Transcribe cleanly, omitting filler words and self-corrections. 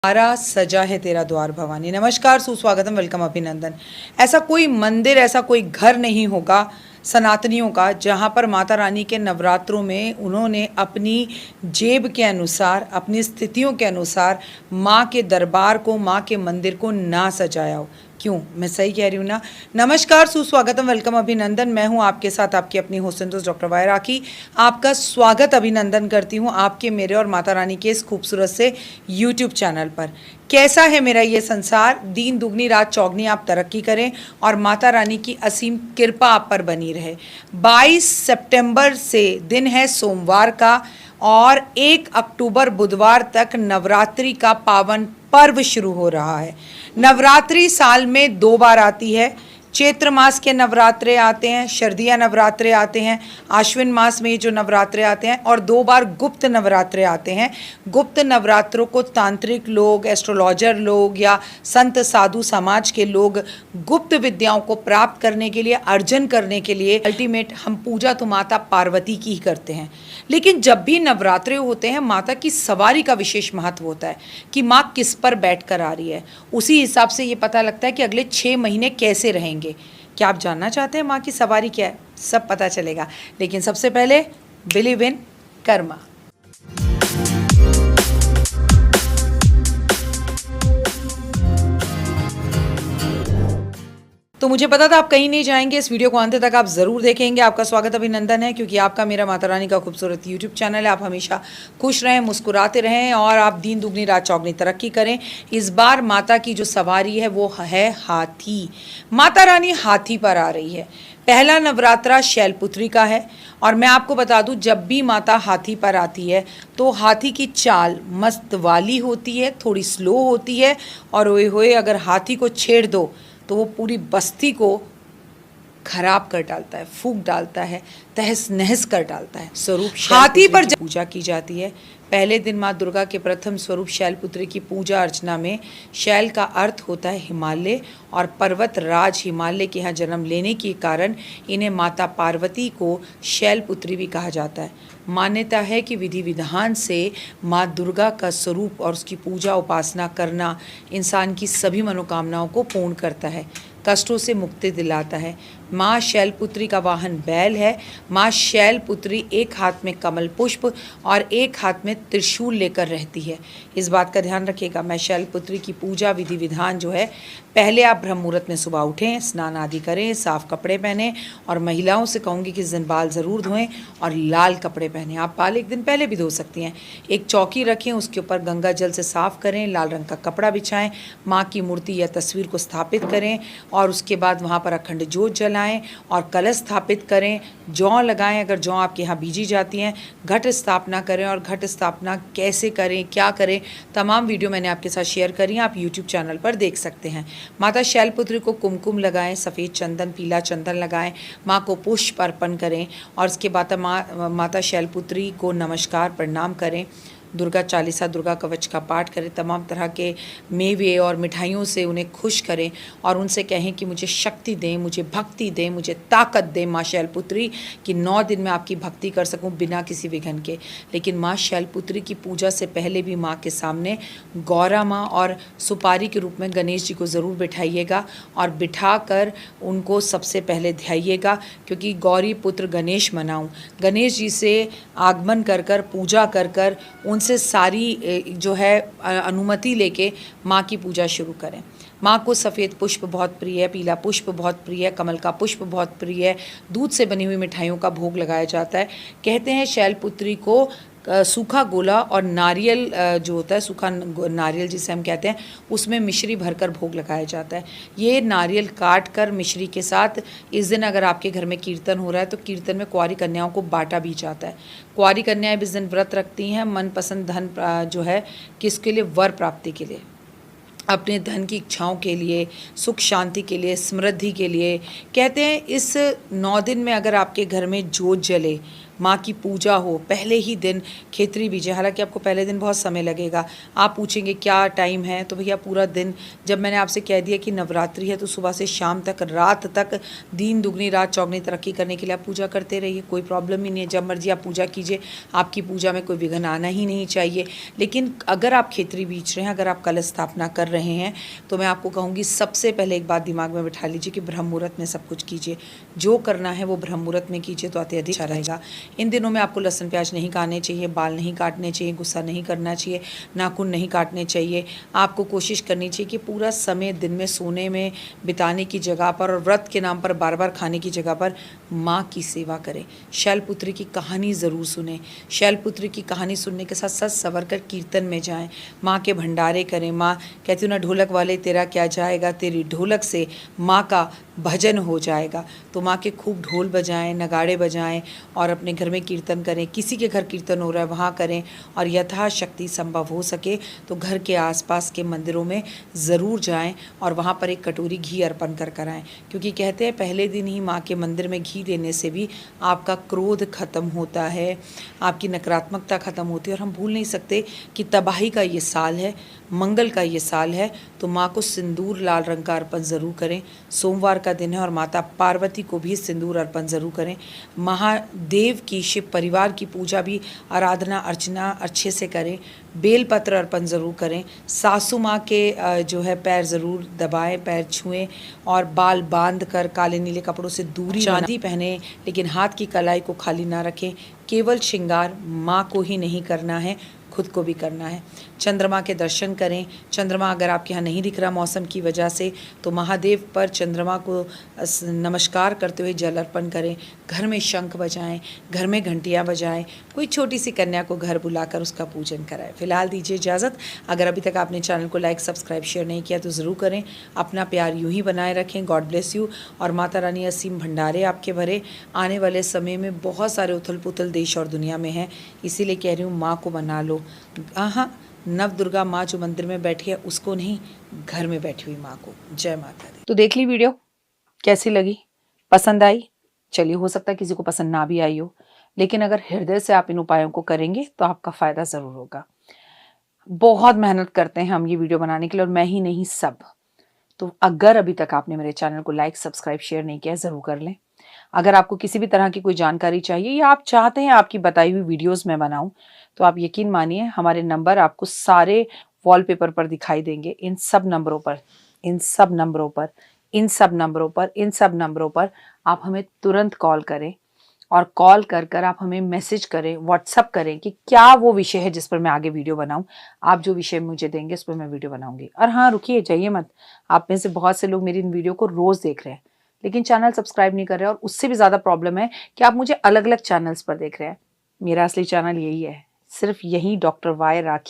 द्वारा सजा है तेरा द्वार भवानी। नमस्कार, सुस्वागतम, वेलकम, अभिनंदन। ऐसा कोई मंदिर, ऐसा कोई घर नहीं होगा सनातनियों का जहाँ पर माता रानी के नवरात्रों में उन्होंने अपनी जेब के अनुसार, अपनी स्थितियों के अनुसार माँ के दरबार को, माँ के मंदिर को ना सजाया हो। क्यों? मैं सही कह रही हूँ ना? नमस्कार, सुस्वागतम, वेलकम, अभिनंदन। मैं हूँ आपके साथ आपकी अपनी होस्ट दोस्त डॉक्टर वाय राखी। आपका स्वागत, अभिनंदन करती हूँ आपके, मेरे और माता रानी के इस खूबसूरत से यूट्यूब चैनल पर। कैसा है मेरा ये संसार? दिन दुगनी रात चौगनी आप तरक्की करें और माता रानी की असीम कृपा आप पर बनी रहे। 22 सितंबर से दिन है सोमवार का और 1 अक्टूबर बुधवार तक नवरात्रि का पावन पर्व शुरू हो रहा है। नवरात्रि साल में 2 बार आती है। चैत्र मास के नवरात्रे आते हैं, शरदिया नवरात्रे आते हैं, आश्विन मास में ये जो नवरात्रे आते हैं, और 2 बार गुप्त नवरात्रे आते हैं। गुप्त नवरात्रों को तांत्रिक लोग, एस्ट्रोलॉजर लोग या संत साधु समाज के लोग गुप्त विद्याओं को प्राप्त करने के लिए, अर्जन करने के लिए अल्टीमेट हम पूजा तो माता पार्वती की ही करते हैं। लेकिन जब भी नवरात्रे होते हैं, माता की सवारी का विशेष महत्व होता है कि माँ किस पर बैठ कर आ रही है। उसी हिसाब से ये पता लगता है कि अगले 6 महीने कैसे रहेंगे। क्या आप जानना चाहते हैं माँ की सवारी क्या है? सब पता चलेगा, लेकिन सबसे पहले बिलीव इन कर्मा। तो मुझे पता था आप कहीं नहीं जाएंगे, इस वीडियो को अंत तक आप ज़रूर देखेंगे। आपका स्वागत, अभिनंदन है, क्योंकि आपका मेरा माता रानी का खूबसूरत यूट्यूब चैनल है। आप हमेशा खुश रहें, मुस्कुराते रहें और आप दिन दुगनी रात चौगनी तरक्की करें। इस बार माता की जो सवारी है वो है हाथी। माता रानी हाथी पर आ रही है। पहला नवरात्रा शैलपुत्री का है और मैं आपको बता दूं, जब भी माता हाथी पर आती है तो हाथी की चाल मस्त वाली होती है, थोड़ी स्लो होती है, और ओए होए अगर हाथी को छेड़ दो तो वो पूरी बस्ती को खराब कर डालता है, फूंक डालता है, तहस नहस कर डालता है। स्वरूप हाथी पर पूजा की जाती है। पहले दिन माँ दुर्गा के प्रथम स्वरूप शैलपुत्री की पूजा अर्चना में शैल का अर्थ होता है हिमालय, और पर्वत राज हिमालय के यहाँ जन्म लेने के कारण इन्हें माता पार्वती को शैलपुत्री भी कहा जाता है। मान्यता है कि विधि विधान से माँ दुर्गा का स्वरूप और उसकी पूजा उपासना करना इंसान की सभी मनोकामनाओं को पूर्ण करता है, कष्टों से मुक्ति दिलाता है। माँ शैलपुत्री का वाहन बैल है। माँ शैलपुत्री एक हाथ में कमल पुष्प और एक हाथ में त्रिशूल लेकर रहती है। इस बात का ध्यान रखिएगा। मैं शैलपुत्री की पूजा विधि विधान जो है, पहले आप ब्रह्म मुहूर्त में सुबह उठें, स्नान आदि करें, साफ कपड़े पहनें, और महिलाओं से कहूँगी कि इस दिन बाल ज़रूर धोएं और लाल कपड़े पहनें। आप बाल एक दिन पहले भी धो सकती हैं। एक चौकी रखें, उसके ऊपर गंगा जल से साफ़ करें, लाल रंग का कपड़ा बिछाएं, माँ की मूर्ति या तस्वीर को स्थापित करें और उसके बाद वहाँ पर अखंड ज्योत जलाएं और कलश स्थापित करें। जौ लगाएं, अगर जौ आपके यहाँ बीजी जाती हैं। घट स्थापना करें, और घट स्थापना कैसे करें, क्या करें, तमाम वीडियो मैंने आपके साथ शेयर करी हैं, आप यूट्यूब चैनल पर देख सकते हैं। माता शैलपुत्री को कुमकुम लगाएं, सफ़ेद चंदन, पीला चंदन लगाएं, माँ को पुष्प अर्पण करें और उसके बाद माता शैलपुत्री को नमस्कार प्रणाम करें। दुर्गा चालीसा, दुर्गा कवच का पाठ करें, तमाम तरह के मेवे और मिठाइयों से उन्हें खुश करें और उनसे कहें कि मुझे शक्ति दें, मुझे भक्ति दें, मुझे ताकत दें माँ शैलपुत्री, कि 9 दिन में आपकी भक्ति कर सकूं बिना किसी विघ्न के। लेकिन माँ शैलपुत्री की पूजा से पहले भी माँ के सामने गौरा माँ और सुपारी के रूप में गणेश जी को ज़रूर बिठाइएगा और बिठा कर उनको सबसे पहले ध्याइएगा, क्योंकि गौरी पुत्र गणेश मनाऊँ। गणेश जी से आगमन कर कर, पूजा कर कर, उनसे सारी जो है अनुमति लेके माँ की पूजा शुरू करें। माँ को सफ़ेद पुष्प बहुत प्रिय है, पीला पुष्प बहुत प्रिय है, कमल का पुष्प बहुत प्रिय है। दूध से बनी हुई मिठाइयों का भोग लगाया जाता है। कहते हैं शैलपुत्री को सूखा गोला और नारियल जो होता है, सूखा नारियल जिसे हम कहते हैं, उसमें मिश्री भरकर भोग लगाया जाता है। ये नारियल काट कर मिश्री के साथ इस दिन अगर आपके घर में कीर्तन हो रहा है तो कीर्तन में कुंवारी कन्याओं को बांटा भी जाता है। कुंवारी कन्याएं इस दिन व्रत रखती हैं मनपसंद धन जो है किसके लिए? वर प्राप्ति के लिए, अपने धन की इच्छाओं के लिए, सुख शांति के लिए, समृद्धि के लिए। कहते हैं इस 9 दिन में अगर आपके घर में ज्योत जले, माँ की पूजा हो, पहले ही दिन खेतरी बीजें। हालांकि आपको पहले दिन बहुत समय लगेगा। आप पूछेंगे क्या टाइम है, तो भैया पूरा दिन। जब मैंने आपसे कह दिया कि नवरात्रि है तो सुबह से शाम तक, रात तक, दिन दुगनी रात चौगनी तरक्की करने के लिए आप पूजा करते रहिए, कोई प्रॉब्लम ही नहीं है। जब मर्जी आप पूजा कीजिए, आपकी पूजा में कोई विघ्न आना ही नहीं चाहिए। लेकिन अगर आप खेतरी बीज रहे हैं, अगर आप कलश स्थापना कर रहे हैं, तो मैं आपको कहूँगी सबसे पहले एक बात दिमाग में बिठा लीजिए कि ब्रह्म मुहूर्त में सब कुछ कीजिए। जो करना है वो ब्रह्म मुहूर्त में कीजिए तो अत्यधिक अच्छा रहेगा। इन दिनों में आपको लहसुन प्याज नहीं खाने चाहिए, बाल नहीं काटने चाहिए, गुस्सा नहीं करना चाहिए, नाखून नहीं काटने चाहिए। आपको कोशिश करनी चाहिए कि पूरा समय दिन में सोने में बिताने की जगह पर और व्रत के नाम पर बार बार खाने की जगह पर माँ की सेवा करें। शैलपुत्री की कहानी ज़रूर सुने। शैलपुत्री की कहानी सुनने के साथ सच सवर कर कीर्तन में जाएं, माँ के भंडारे करें। माँ कहती हूँ ना, ढोलक वाले तेरा क्या जाएगा, तेरी ढोलक से माँ का भजन हो जाएगा। तो माँ के खूब ढोल बजाएं, नगाड़े बजाएं और अपने घर में कीर्तन करें। किसी के घर कीर्तन हो रहा है वहाँ करें, और यथाशक्ति संभव हो सके तो घर के आसपास के मंदिरों में ज़रूर जाएं और वहाँ पर एक कटोरी घी अर्पण कर आएँ। क्योंकि कहते हैं पहले दिन ही माँ के मंदिर में घी देने से भी आपका क्रोध खत्म होता है, आपकी नकारात्मकता खत्म होती है। और हम भूल नहीं सकते कि तबाही का ये साल है, मंगल का ये साल है, तो माँ को सिंदूर लाल रंग का अर्पण ज़रूर करें। सोमवार का दिन है और माता पार्वती को भी सिंदूर अर्पण ज़रूर करें। महादेव की, शिव परिवार की पूजा भी, आराधना अर्चना अच्छे से करें। बेलपत्र अर्पण ज़रूर करें। सासू माँ के जो है पैर ज़रूर दबाएं, पैर छुएं और बाल बांध कर काले नीले कपड़ों से दूरी चांदी पहने, लेकिन हाथ की कलाई को खाली ना रखें। केवल श्रृंगार माँ को ही नहीं करना है, खुद को भी करना है। चंद्रमा के दर्शन करें। चंद्रमा अगर आपके यहाँ नहीं दिख रहा मौसम की वजह से, तो महादेव पर चंद्रमा को नमस्कार करते हुए जल अर्पण करें। घर में शंख बजाएं, घर में घंटियाँ बजाएं, कोई छोटी सी कन्या को घर बुलाकर उसका पूजन कराएं। फिलहाल दीजिए इजाज़त। अगर अभी तक आपने चैनल को लाइक सब्सक्राइब शेयर नहीं किया तो ज़रूर करें। अपना प्यार यूँ ही बनाए रखें। God bless you. और माता रानी असीम भंडारे आपके भरे। आने वाले समय में बहुत सारे उथल पुथल देश और दुनिया में हैं, इसीलिए कह रही हूँ माँ को बना लो। हाँ, नव दुर्गा माँ जो मंदिर में बैठी है उसको नहीं, घर में बैठी हुई माँ को। जय माता दी। तो देख ली वीडियो, कैसी लगी, पसंद आई? चलिए, हो सकता है किसी को पसंद ना भी आई हो, लेकिन अगर हृदय से आप इन उपायों को करेंगे तो आपका फायदा जरूर होगा। बहुत मेहनत करते हैं हम ये वीडियो बनाने के लिए, और मैं ही नहीं, सब। तो अगर अभी तक आपने मेरे चैनल को लाइक सब्सक्राइब शेयर नहीं किया, जरूर कर लें। अगर आपको किसी भी तरह की कोई जानकारी चाहिए या आप चाहते हैं आपकी बताई हुई वीडियोस मैं बनाऊं, तो आप यकीन मानिए हमारे नंबर आपको सारे वॉलपेपर पर दिखाई देंगे। इन सब नंबरों पर, इन सब नंबरों पर, इन सब नंबरों पर, इन सब नंबरों पर आप हमें तुरंत कॉल करें, और कॉल कर कर आप हमें मैसेज करें, व्हाट्सअप करें कि क्या वो विषय है जिस पर मैं आगे वीडियो बनाऊं। आप जो विषय मुझे देंगे उस पर मैं वीडियो बनाऊंगी। और हाँ, रुकिए, जाइए मत। आप में से बहुत से लोग मेरी इन वीडियो को रोज़ देख रहे हैं, लेकिन चैनल सब्सक्राइब नहीं कर रहे हैं, और उससे भी ज़्यादा प्रॉब्लम है कि आप मुझे अलग अलग चैनल्स पर देख रहे हैं। मेरा असली चैनल यही है, सिर्फ यही, डॉक्टर वाई राखी।